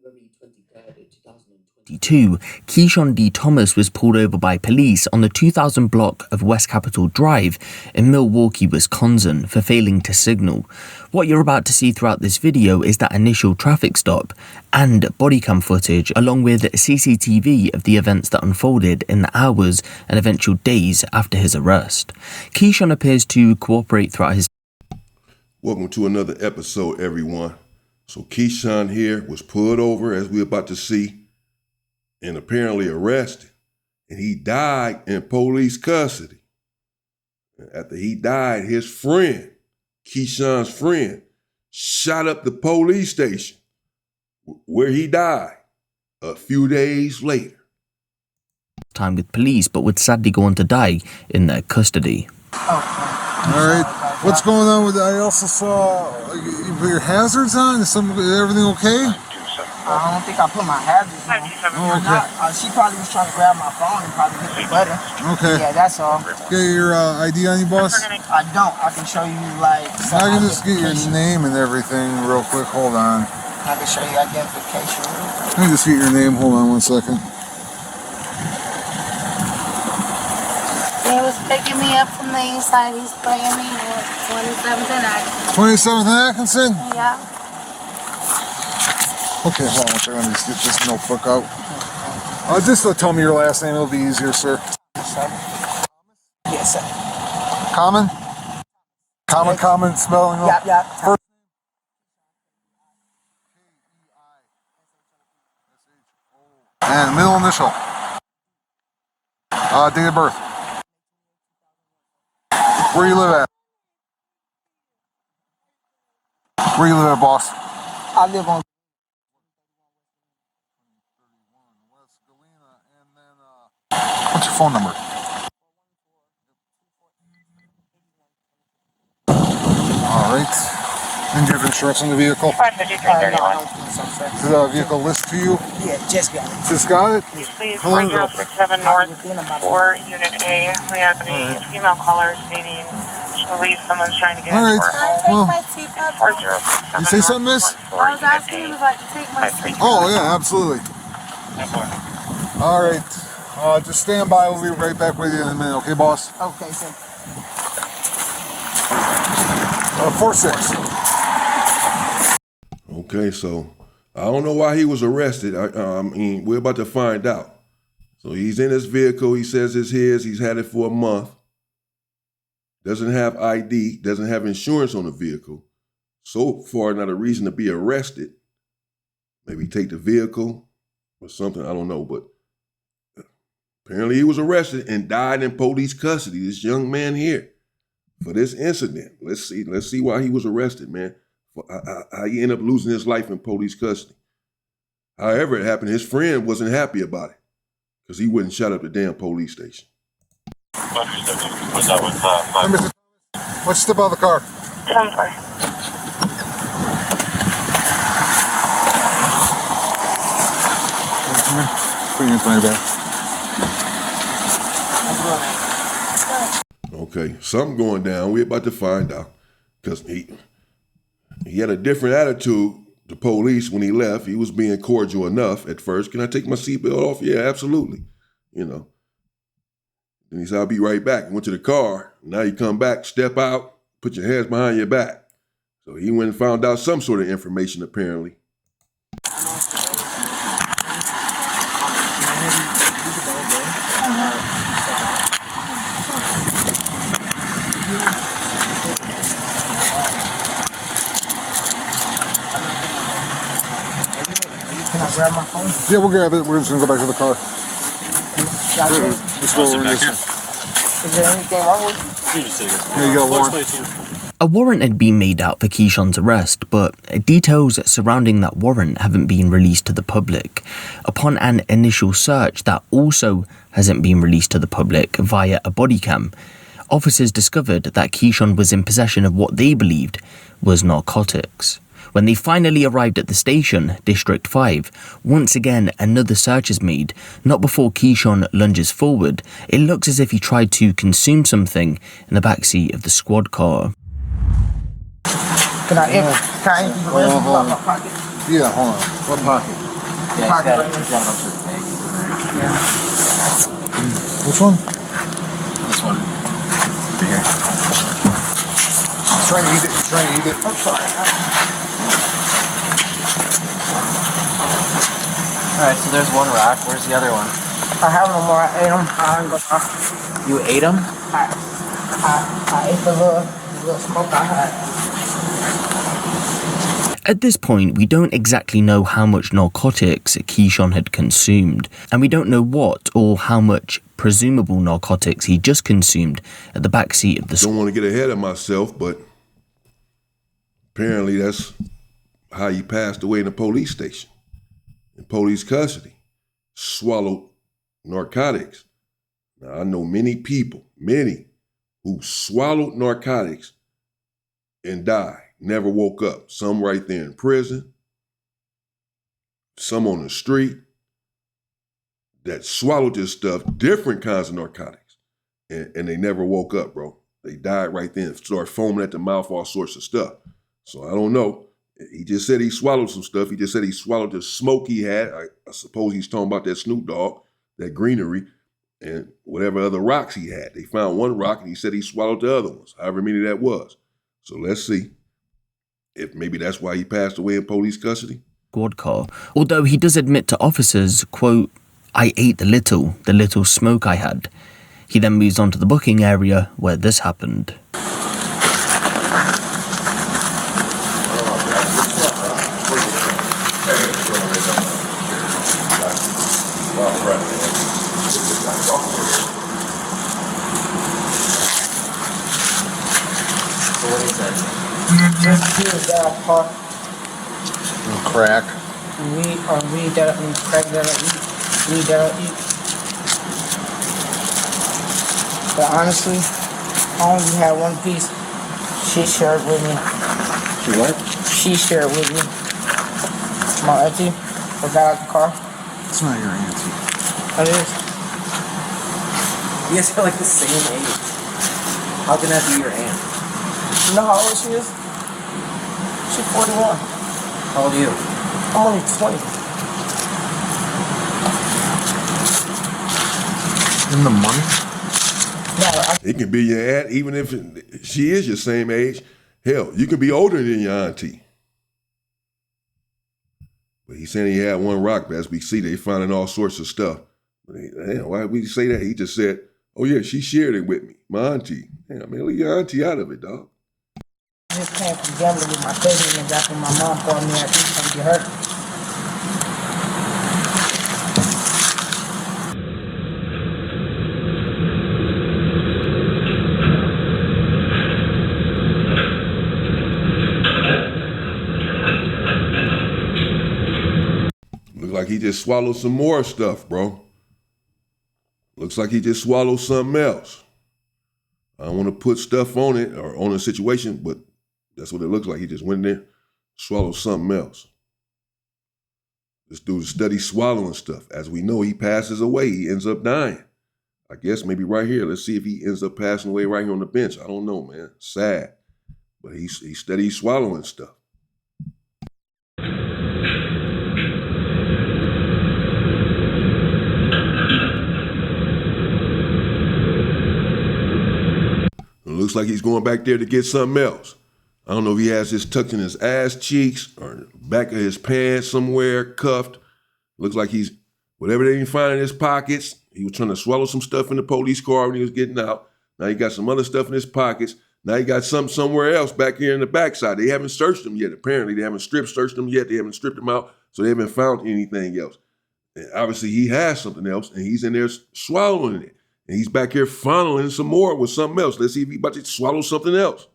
2022, Keyshawn D. Thomas was pulled over by police on the 2000 block of West Capitol Drive in Milwaukee, Wisconsin for failing to signal. What you're about to see throughout this video is that initial traffic stop and body cam footage along with CCTV of the events that unfolded in the hours and eventual days after his arrest. Keyshawn appears to cooperate throughout his... Welcome to another episode, everyone. So Keyshawn here was pulled over, as we're about to see, and apparently arrested, and he died in police custody. After he died, his friend, Keyshawn's friend, shot up the police station where he died a few days later. Time with police, but would sadly go on to die in their custody. Oh. All right. What's going on with? I also saw you put your hazards on. Is everything okay? I don't think I put my hazards on. Oh, okay. She probably was trying to grab my phone and probably hit the button. Okay. Yeah, that's all. Get your ID on you, boss? I don't. I can show you like. I can just get your name and everything real quick. Hold on. I can show you identification. Let me just get your name. Hold on 1 second. He was picking me up from the east side. He's bringing me at 27th and Atkinson. 27th and Atkinson? Yeah. Okay, hold on a second. Let me just get this notebook out. Just tell me your last name. It'll be easier, sir. Yes, sir. Common? Common spelling? Yeah. First and middle initial. Date of birth. Where you live at? Where you live at, boss? I live on. What's your phone number? All right. And do you have insurance on the vehicle? No, I don't think so, sir. Is the vehicle list to you? Yeah, just got it. Just got it? Please, 4067 North 4, Unit A. We have a female caller stating she believes someone's trying to get into her home. My seatbelt. 4067 You say something, miss? I was asking him if I could take my seatbelt. Oh, yeah, absolutely. All right. Just stand by. We'll be right back with you in a minute. Okay, boss? Okay, sir. 4-6. Okay, so I don't know why he was arrested. I mean, we're about to find out. So he's in his vehicle. He says it's his. He's had it for a month. Doesn't have ID. Doesn't have insurance on the vehicle. So far, not a reason to be arrested. Maybe take the vehicle or something. I don't know, but apparently he was arrested and died in police custody. This young man here for this incident. Let's see why he was arrested, man. How he ended up losing his life in police custody. However it happened, his friend wasn't happy about it because he wouldn't shut up the damn police station. Let's step out of the car. I'm sorry. Put your hands behind your back. Okay, something going down. We're about to find out because he had a different attitude to police when he left. He was being cordial enough at first. Can I take my seatbelt off? Yeah, absolutely. You know. And he said, I'll be right back. Went to the car. Now you come back, step out, put your hands behind your back. So he went and found out some sort of information, apparently. Can I grab my phone? Yeah, we'll grab it. We're just going to go back to the car. Let's go over this. Is there anything wrong with you? Here you go, warrant. A warrant had been made out for Keyshawn's arrest, but details surrounding that warrant haven't been released to the public. Upon an initial search that also hasn't been released to the public via a body cam, officers discovered that Keyshawn was in possession of what they believed was narcotics. When they finally arrived at the station, District 5, once again another search is made. Not before Keyshawn lunges forward. It looks as if he tried to consume something in the backseat of the squad car. Can I empty my pocket? Yeah, hold on. What pocket? Yeah, Park got right it. here. Got it up to the tank. Yeah. Which one? This one. Right here. He's trying to eat it. He's trying to eat it. I'm sorry. Alright, so there's one rock. Where's the other one? I have no more. I ate them. You ate them? I ate the little smoke I had. At this point, we don't exactly know how much narcotics Keyshawn had consumed, and we don't know what or how much presumable narcotics he just consumed at the backseat of the Don't want to get ahead of myself, but apparently that's how he passed away in the police station, in police custody. Swallowed narcotics. Now, I know many people, who swallowed narcotics and died, never woke up. Some right there in prison, some on the street that swallowed this stuff, different kinds of narcotics, and they never woke up, bro. They died right then, started foaming at the mouth, all sorts of stuff. So I don't know. He just said he swallowed some stuff. He just said he swallowed the smoke he had. I suppose he's talking about that Snoop Dogg, that greenery, and whatever other rocks he had. They found one rock and he said he swallowed the other ones, however many that was. So let's see if maybe that's why he passed away in police custody. squad car, although he does admit to officers, quote, "I ate the little smoke I had." He then moves on to the booking area where this happened. So what is that? Just use that part. Crack. Weed that I eat, crack that I eat, weed that I eat. But honestly, I only had one piece. She shared with me. She what? She shared with me. My auntie, I got out the car. It's not your auntie. It is. You guys are like the same age. How can that be your aunt? You know how old she is? She's 41. How old are you? I'm only 20. In the money? No, It can be your aunt, even if she is your same age. Hell, you can be older than your auntie. But he's saying he had one rock, but as we see, they finding all sorts of stuff. But why would we say that? He just said, oh yeah, she shared it with me, my auntie. Damn, man, leave your auntie out of it, dog. I just came from gambling with my cousin, and that's when my mom called me at least to get hurt. Looks like he just swallowed some more stuff, bro. Looks like he just swallowed something else. I don't want to put stuff on it or on a situation, but that's what it looks like. He just went in there, swallowed something else. This dude studies swallowing stuff. As we know, he passes away. He ends up dying. I guess maybe right here. Let's see if he ends up passing away right here on the bench. I don't know, man. Sad. But he studies swallowing stuff. It looks like he's going back there to get something else. I don't know if he has this tucked in his ass cheeks or back of his pants somewhere, cuffed. Looks like he's, whatever they didn't find in his pockets, he was trying to swallow some stuff in the police car when he was getting out. Now he got some other stuff in his pockets. Now he got something somewhere else back here in the backside. They haven't searched him yet. Apparently, they haven't searched him yet. They haven't stripped him out, so they haven't found anything else. And obviously, he has something else, and he's in there swallowing it. And he's back here funneling some more with something else. Let's see if he's about to swallow something else.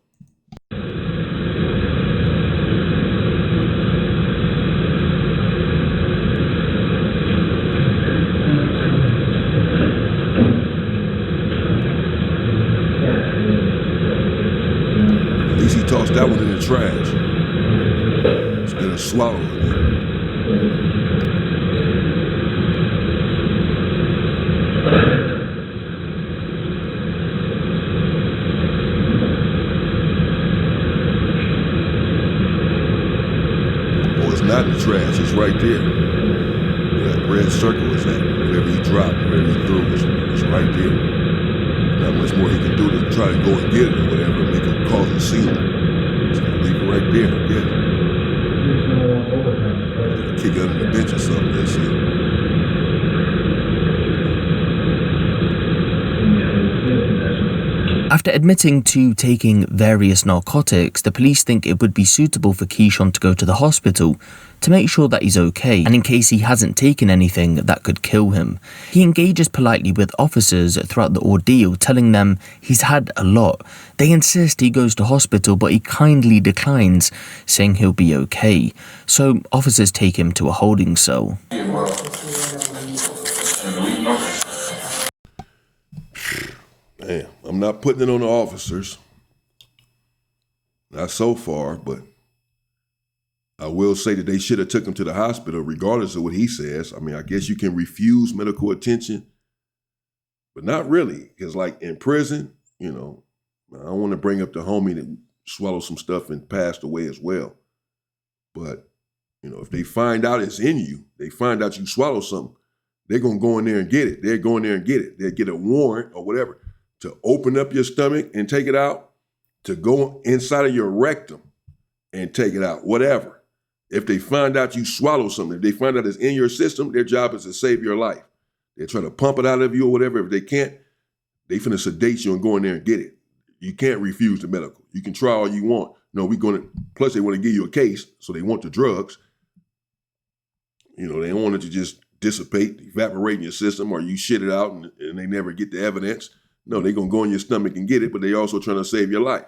At least he tossed that one in the trash instead of swallowing it. Not in the trash, it's right there. red circle is at. Wherever he dropped, wherever he threw, it's right there. Not much more he can do to try to go and get it or whatever, make him cause a scene. So leave it right there, I guess. Kick it under the bench or something, that's it. After admitting to taking various narcotics, the police think it would be suitable for Keyshawn to go to the hospital to make sure that he's okay, and in case he hasn't taken anything that could kill him. He engages politely with officers throughout the ordeal, telling them he's had a lot. They insist he goes to hospital, but he kindly declines, saying he'll be okay. So officers take him to a holding cell. Man, I'm not putting it on the officers. Not so far, but I will say that they should have took him to the hospital regardless of what he says. I mean, I guess you can refuse medical attention, but not really. Because like in prison, I don't want to bring up the homie that swallowed some stuff and passed away as well. But, if they find out it's in you, they find out you swallowed something, they're going to go in there and get it. They're going there and get it. They'll get a warrant or whatever to open up your stomach and take it out, to go inside of your rectum and take it out, whatever. If they find out you swallow something, if they find out it's in your system, their job is to save your life. They're trying to pump it out of you or whatever. If they can't, they finna sedate you and go in there and get it. You can't refuse the medical. You can try all you want. No, plus they want to give you a case, so they want the drugs. They don't want it to just dissipate, evaporate in your system, or you shit it out and they never get the evidence. No, they're going to go in your stomach and get it, but they also trying to save your life.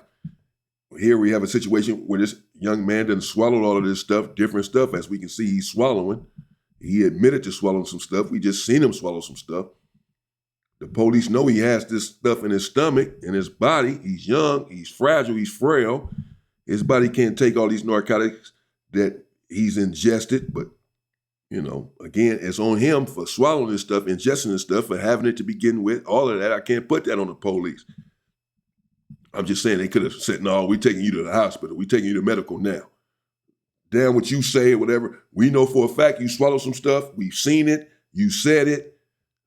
Here we have a situation where this young man done swallowed all of this stuff, different stuff, as we can see he's swallowing. He admitted to swallowing some stuff. We just seen him swallow some stuff. The police know he has this stuff in his stomach, in his body. He's young, he's fragile, he's frail. His body can't take all these narcotics that he's ingested, but again, it's on him for swallowing this stuff, ingesting this stuff, for having it to begin with, all of that. I can't put that on the police. I'm just saying they could have said, no, we're taking you to the hospital. We're taking you to medical now. Damn what you say or whatever. We know for a fact you swallowed some stuff. We've seen it. You said it.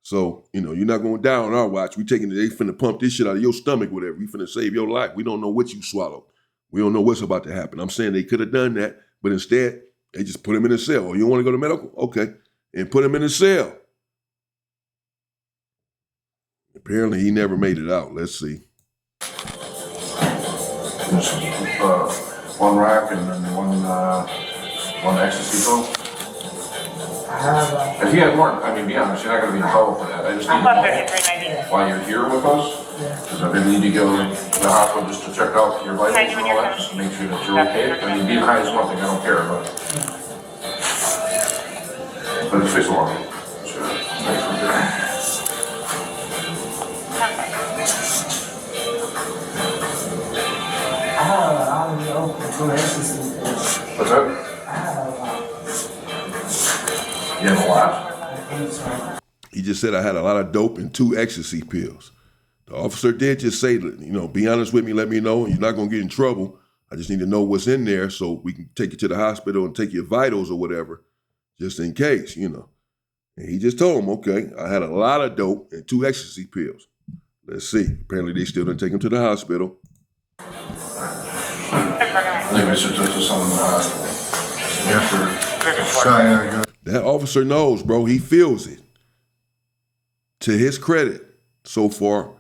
So, you're not going to die on our watch. They finna pump this shit out of your stomach, whatever. We finna save your life. We don't know what you swallowed. We don't know what's about to happen. I'm saying they could have done that, but instead, they just put him in a cell. Oh, you want to go to medical? Okay. And put him in a cell. Apparently, he never made it out. Let's see. One rack and then one ecstasy pill. If you had more, be honest, you're not going to be in trouble for that. I just need to know why you're here with us. Because I need to go to the hospital just to check out your vitals and all that, just to make sure that you're okay. Being high is one thing, I don't care, but it's face along. Sure. Thanks for doing it. What's that? You have a lot? He just said I had a lot of dope and 2 ecstasy pills. The officer did just say, be honest with me, let me know. You're not going to get in trouble. I just need to know what's in there so we can take you to the hospital and take your vitals or whatever, just in case, And he just told him, okay, I had a lot of dope and 2 ecstasy pills. Let's see. Apparently they still didn't take him to the hospital. Maybe it's just someone in the hospital. That officer knows, bro. He feels it. To his credit, so far,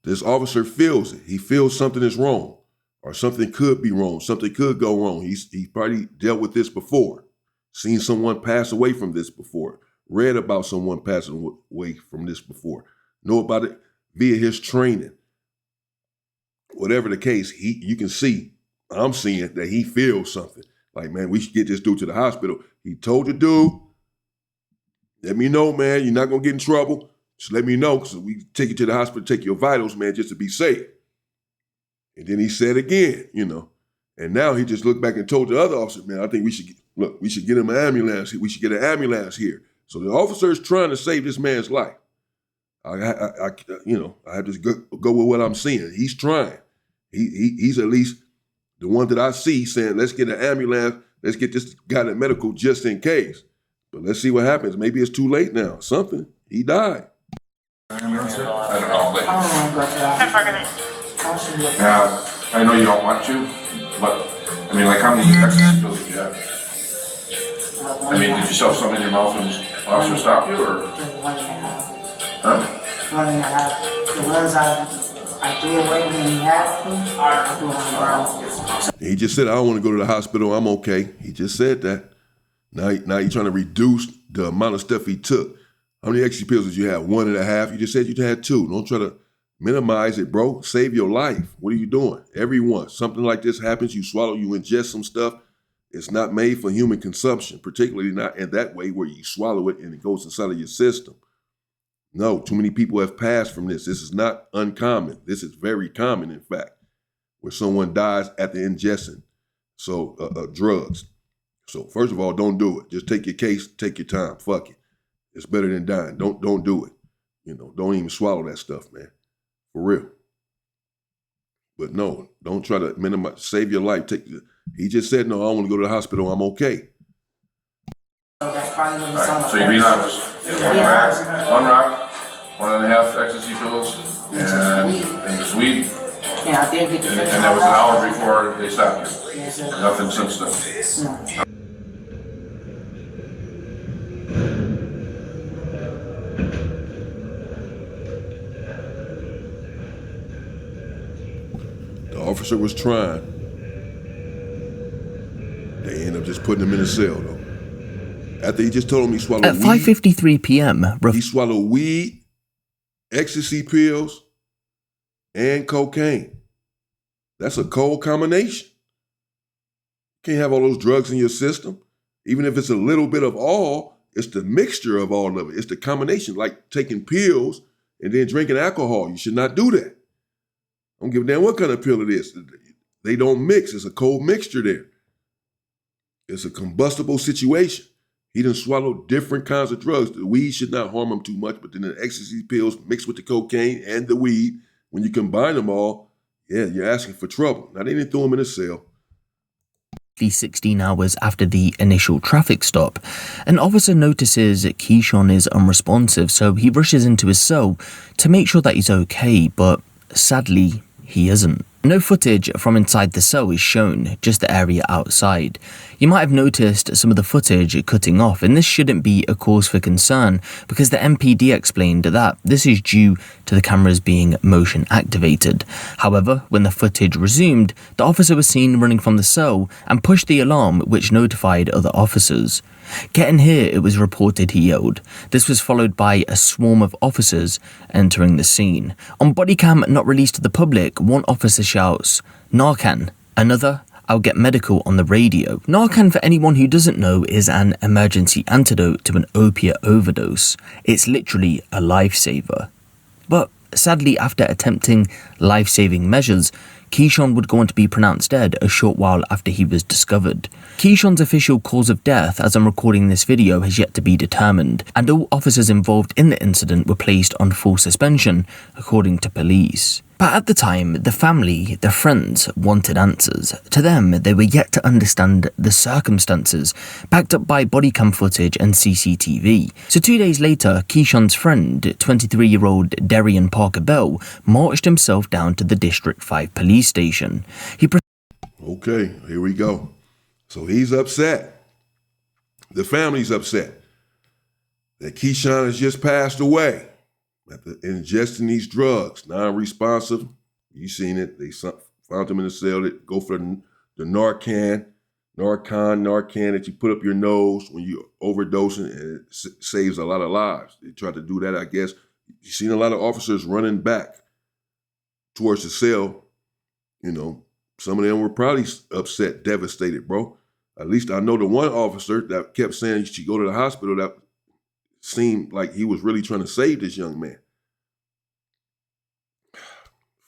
this officer feels it. He feels something is wrong, or something could be wrong. Something could go wrong. He probably dealt with this before, seen someone pass away from this before, read about someone passing away from this before, know about it via his training. Whatever the case, you can see, I'm seeing that he feels something. Like, man, we should get this dude to the hospital. He told the dude, let me know, man. You're not going to get in trouble. Just let me know, because we take you to the hospital, take your vitals, man, just to be safe. And then he said again, and now he just looked back and told the other officer, man, I think we should get him an ambulance. We should get an ambulance here. So the officer is trying to save this man's life. I have to go with what I'm seeing. He's trying. He's at least the one that I see saying, let's get an ambulance. Let's get this guy to medical just in case. But let's see what happens. Maybe it's too late now. Something. He died. I don't know, but Affirmative. yeah, I know you don't want to, but I mean, like how many ecstasy pills did you have? I mean, did you shove some in your mouth when the officer stopped you, or? One and a half. Huh? One and a half. The ones I threw away when he had me, I threw on the ground. He just said, I don't want to go to the hospital. I'm okay. He just said that. Now you're trying to reduce the amount of stuff he took. How many ecstasy pills did you have? 1.5? You just said you had 2. Don't try to minimize it, bro. Save your life. What are you doing? Everyone, something like this happens, you swallow, you ingest some stuff. It's not made for human consumption, particularly not in that way where you swallow it and it goes inside of your system. No, too many people have passed from this. This is not uncommon. This is very common, in fact, where someone dies at the ingestion. Drugs. So first of all, don't do it. Just take your case, take your time. Fuck it. It's better than dying. Don't do it. Don't even swallow that stuff, man. For real. But no, don't try to minimize. Save your life. He just said, no, I don't want to go to the hospital. I'm okay. So you're being honest. One rock, 1.5 ecstasy pills, and this weed. Yeah, I did get the And that was an hour before they stopped you. Yes, sir. Nothing since then. No. The officer was trying. They end up just putting him in a cell, though. After he just told him he swallowed At weed. 5:53 p.m., He swallowed weed, ecstasy pills, and cocaine. That's a cold combination. Can't have all those drugs in your system. Even if it's a little bit of all, it's the mixture of all of it. It's the combination, like taking pills and then drinking alcohol. You should not do that. I don't give a damn what kind of pill it is. They don't mix. It's a cold mixture there. It's a combustible situation. He done swallowed different kinds of drugs. The weed should not harm him too much, but then the ecstasy pills mixed with the cocaine and the weed, when you combine them all, yeah, you're asking for trouble. Now, they didn't throw him in a cell. 16 hours after the initial traffic stop, an officer notices Keyshawn is unresponsive, so he rushes into his cell to make sure that he's okay, but sadly, he isn't. No footage from inside the cell is shown, just the area outside. You might have noticed some of the footage cutting off, and this shouldn't be a cause for concern because the MPD explained that this is due to the cameras being motion activated. However, when the footage resumed, the officer was seen running from the cell and pushed the alarm, which notified other officers. "Get in here," it was reported he yelled. This was followed by a swarm of officers entering the scene. On body cam not released to the public, one officer shouts, "Narcan." Another, "I'll get medical on the radio." Narcan, for anyone who doesn't know, is an emergency antidote to an opiate overdose. It's literally a lifesaver. But sadly, after attempting life-saving measures, Keyshawn would go on to be pronounced dead a short while after he was discovered. Keyshawn's official cause of death, as I'm recording this video, has yet to be determined, and all officers involved in the incident were placed on full suspension, according to police. But at the time, the family, the friends, wanted answers. To them, they were yet to understand the circumstances, backed up by body cam footage and CCTV. So 2 days later, Keyshawn's friend, 23-year-old Darian Parker Bell, marched himself down to the District 5 police station. Okay, here we go. So he's upset. The family's upset that Keyshawn has just passed away after ingesting these drugs, non-responsive. You seen it. They found him in the cell. They go for the Narcan that you put up your nose when you're overdosing, and it saves a lot of lives. They tried to do that, I guess. You've seen a lot of officers running back towards the cell. Some of them were probably upset, devastated, bro. At least I know the one officer that kept saying you should go to the hospital, that seemed like he was really trying to save this young man.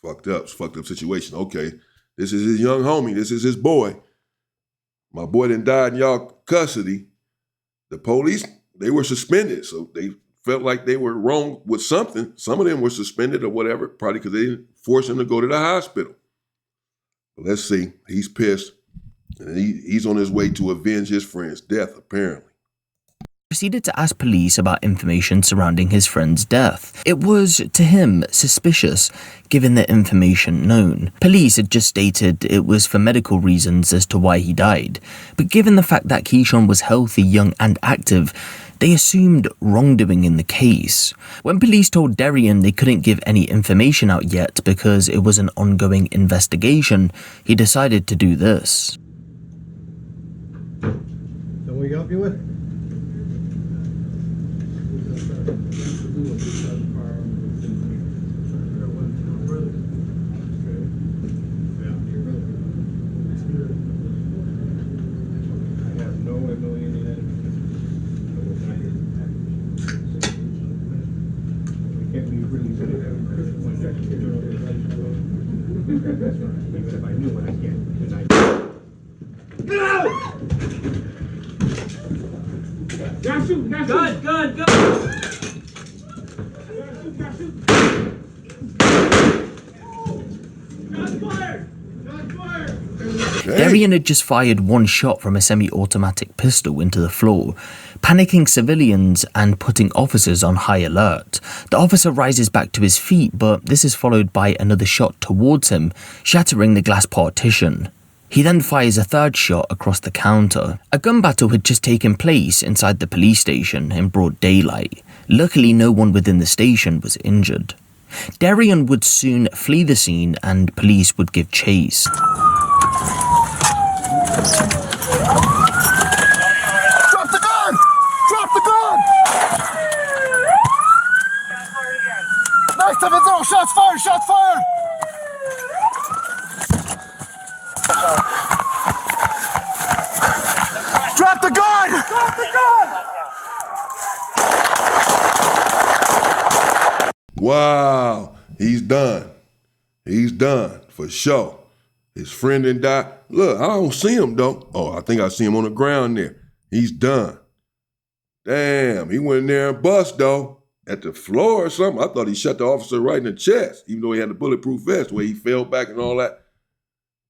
Fucked up situation. Okay, this is his young homie. This is his boy. My boy done died in y'all custody. The police, they were suspended, so they felt like they were wrong with something. Some of them were suspended or whatever, probably because they didn't force him to go to the hospital. But let's see. He's pissed, and he's on his way to avenge his friend's death, apparently. proceeded to ask police about information surrounding his friend's death. It was, to him, suspicious, given the information known. Police had just stated it was for medical reasons as to why he died, but given the fact that Keyshawn was healthy, young, and active, they assumed wrongdoing in the case. When police told Darian they couldn't give any information out yet because it was an ongoing investigation, he decided to do this. Can we help you with? Darian had just fired one shot from a semi-automatic pistol into the floor, panicking civilians and putting officers on high alert. The officer rises back to his feet, but this is followed by another shot towards him, shattering the glass partition. He then fires a third shot across the counter. A gun battle had just taken place inside the police station in broad daylight. Luckily, no one within the station was injured. Darian would soon flee the scene and police would give chase. Drop the gun! Drop the gun! Nice 7-0, shots fired, shots fired! Drop the gun! Drop the gun! Wow, he's done. He's done, for sure. His friend didn't die. Look, I don't see him, though. Oh, I think I see him on the ground there. He's done. Damn, he went in there and bust, though. At the floor or something. I thought he shot the officer right in the chest, even though he had the bulletproof vest, where he fell back and all that.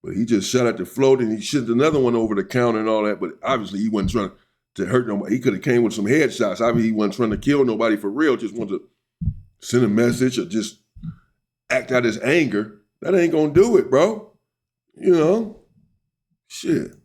But he just shot at the floor, and he shot another one over the counter and all that. But obviously, he wasn't trying to hurt nobody. He could have came with some headshots. Obviously, he wasn't trying to kill nobody for real. Just wanted to send a message or just act out his anger. That ain't gonna do it, bro. You know? Shit.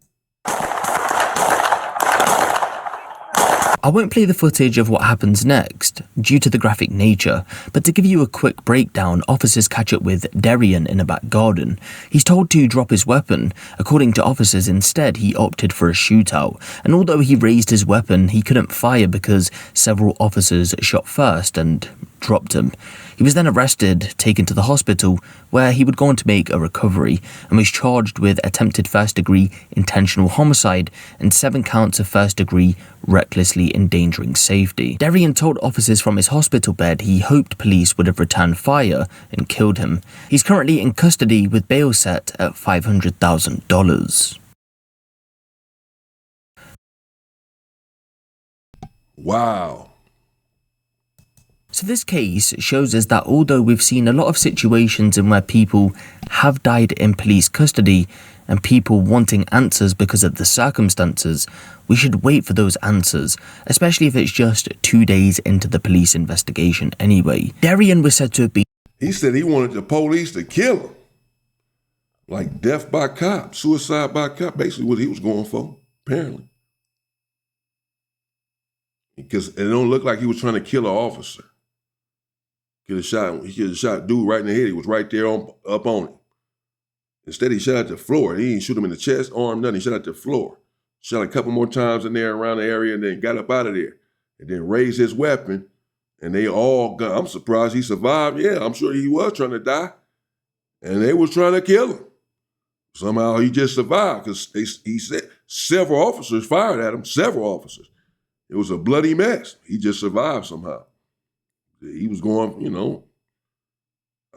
I won't play the footage of what happens next, due to the graphic nature, but to give you a quick breakdown, officers catch up with Darian in a back garden. He's told to drop his weapon. According to officers, instead, he opted for a shootout, and although he raised his weapon, he couldn't fire because several officers shot first and dropped him. He was then arrested, taken to the hospital, where he would go on to make a recovery, and was charged with attempted first-degree intentional homicide and 7 counts of first-degree recklessly endangering safety. Darian told officers from his hospital bed he hoped police would have returned fire and killed him. He's currently in custody with bail set at $500,000. Wow. So this case shows us that although we've seen a lot of situations in where people have died in police custody and people wanting answers because of the circumstances, we should wait for those answers, especially if it's just 2 days into the police investigation anyway. Darian was said to have been... He said he wanted the police to kill him. Like death by cop, suicide by cop, basically what he was going for, apparently. Because it don't look like he was trying to kill an officer. He could have shot dude right in the head. He was right there up on him. Instead, he shot at the floor. He didn't shoot him in the chest, arm, nothing. He shot at the floor. Shot a couple more times in there around the area and then got up out of there. And then raised his weapon. And they all got, I'm surprised he survived. Yeah, I'm sure he was trying to die. And they was trying to kill him. Somehow he just survived because he said several officers fired at him, several officers. It was a bloody mess. He just survived somehow. He was going, you know,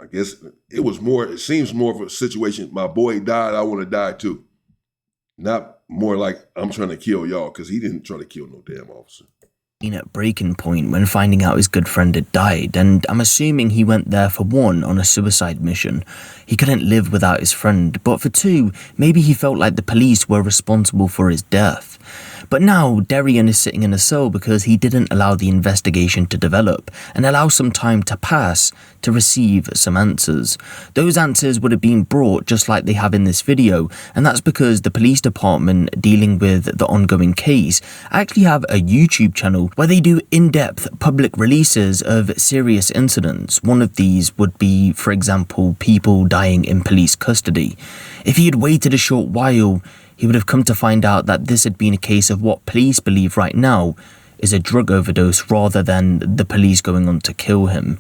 I guess it seems more of a situation, my boy died, I want to die too. Not more like I'm trying to kill y'all, because he didn't try to kill no damn officer. At breaking point when finding out his good friend had died, and I'm assuming he went there for 1, on a suicide mission. He couldn't live without his friend, but for 2, maybe he felt like the police were responsible for his death. But now Darian is sitting in a cell because he didn't allow the investigation to develop and allow some time to pass to receive some answers. Those answers would have been brought just like they have in this video, and that's because the police department dealing with the ongoing case actually have a YouTube channel where they do in-depth public releases of serious incidents. One of these would be, for example, people dying in police custody. If he had waited a short while, he would have come to find out that this had been a case of what police believe right now is a drug overdose rather than the police going on to kill him.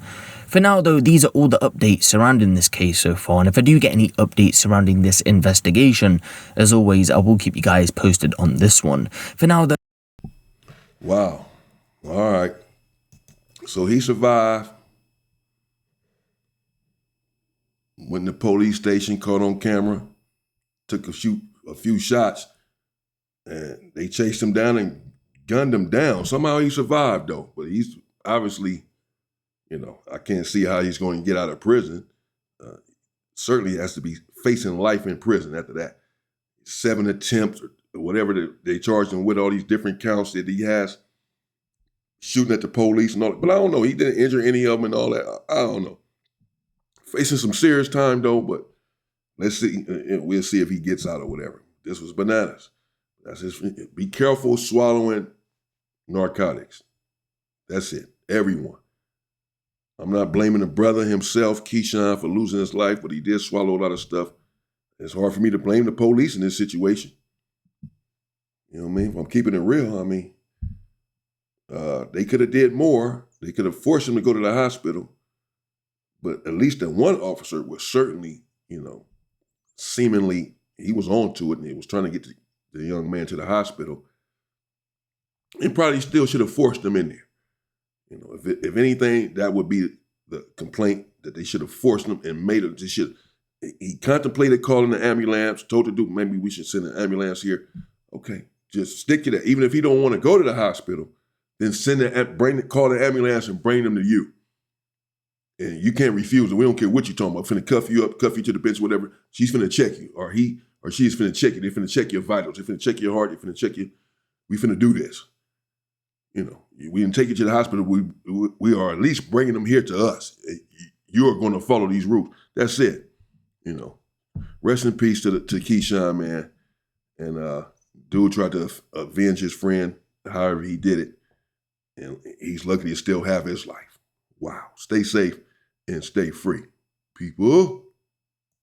For now though, these are all the updates surrounding this case so far, and if I do get any updates surrounding this investigation, as always, I will keep you guys posted on this one. For now though... Wow. All right. So he survived. Went to the police station, caught on camera, took a few shots, and they chased him down and gunned him down. Somehow he survived though, but he's obviously, I can't see how he's going to get out of prison. Certainly he has to be facing life in prison after that. 7 attempts or whatever they charged him with, all these different counts that he has, shooting at the police and all that. But I don't know, he didn't injure any of them and all that. I don't know. Facing some serious time though, but let's see. We'll see if he gets out or whatever. This was bananas. That's just, be careful swallowing narcotics. That's it. Everyone. I'm not blaming the brother himself, Keyshawn, for losing his life, but he did swallow a lot of stuff. It's hard for me to blame the police in this situation. You know what I mean? If I'm keeping it real, I mean, they could have did more. They could have forced him to go to the hospital. But at least that one officer was certainly, seemingly, he was on to it and he was trying to get the young man to the hospital. And probably still should have forced him in there. If anything, that would be the complaint, that they should have forced him and made it. He contemplated calling the ambulance, told the dude, maybe we should send an ambulance here. Okay, just stick to that. Even if he don't want to go to the hospital, then call the ambulance and bring them to you. And you can't refuse it. We don't care what you're talking about. Finna cuff you up, cuff you to the bench, whatever. She's finna check you, or he or she's finna check you. They're finna check your vitals. They're finna check your heart. They're finna check you. We finna do this. We didn't take you to the hospital. We are at least bringing them here to us. You are going to follow these rules. That's it. Rest in peace to Keyshawn, man. And dude tried to avenge his friend, however he did it. And he's lucky to still have his life. Wow. Stay safe and stay free, people.